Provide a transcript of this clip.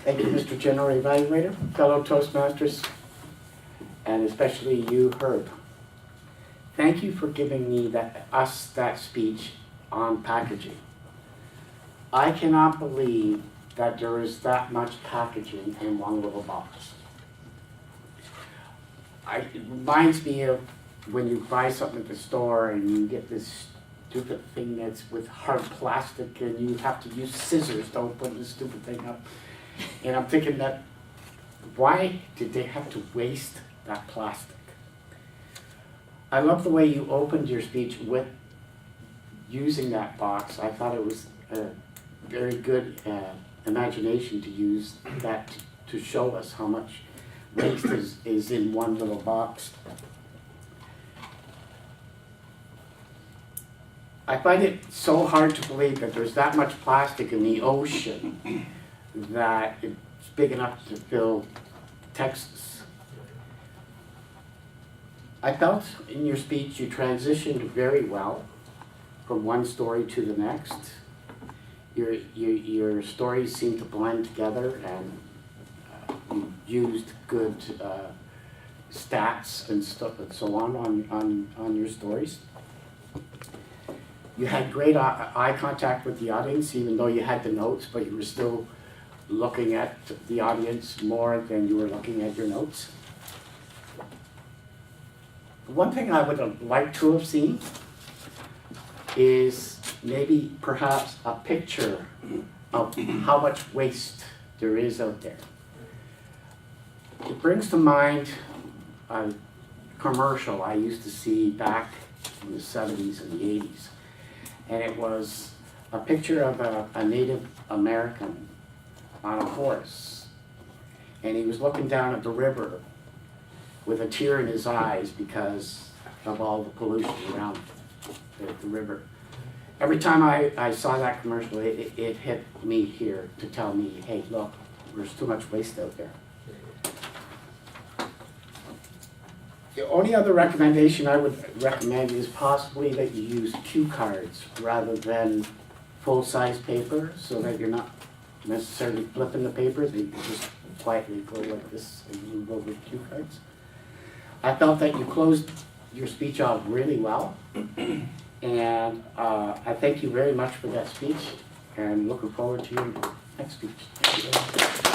Thank you, Mr. General Evaluator, fellow Toastmasters, and especially you, Herb. Thank you for giving me that speech on packaging. I cannot believe that there is that much packaging in one little box. It reminds me of when you buy something at the store and you get this stupid thing that's with hard plastic and you have to use scissors to open the stupid thing up. And I'm thinking that, why did they have to waste that plastic? I love the way you opened your speech with using that box. I thought it was a very good imagination to use that to show us how much waste is in one little box. I find it so hard to believe that there's that much plastic in the ocean that it's big enough to fill Texas. I felt in your speech you transitioned very well from one story to the next. Your stories seem to blend together, and you used good stats and stuff and so on your stories. You had great eye contact with the audience, even though you had the notes, but you were still looking at the audience more than you were looking at your notes. One thing I would have liked to have seen is maybe perhaps a picture of how much waste there is out there. It brings to mind a commercial I used to see back in the 70s and the 80s. And it was a picture of a Native American on a horse. And he was looking down at the river with a tear in his eyes because of all the pollution around the river. Every time I saw that commercial, it hit me here to tell me, hey, look, there's too much waste out there. The only other recommendation I would recommend is possibly that you use cue cards rather than full-size paper, so that you're not necessarily flipping the paper, that you can just quietly go like this and move over cue cards. I felt that you closed your speech off really well, and I thank you very much for that speech, and looking forward to your next speech. Thank you very much.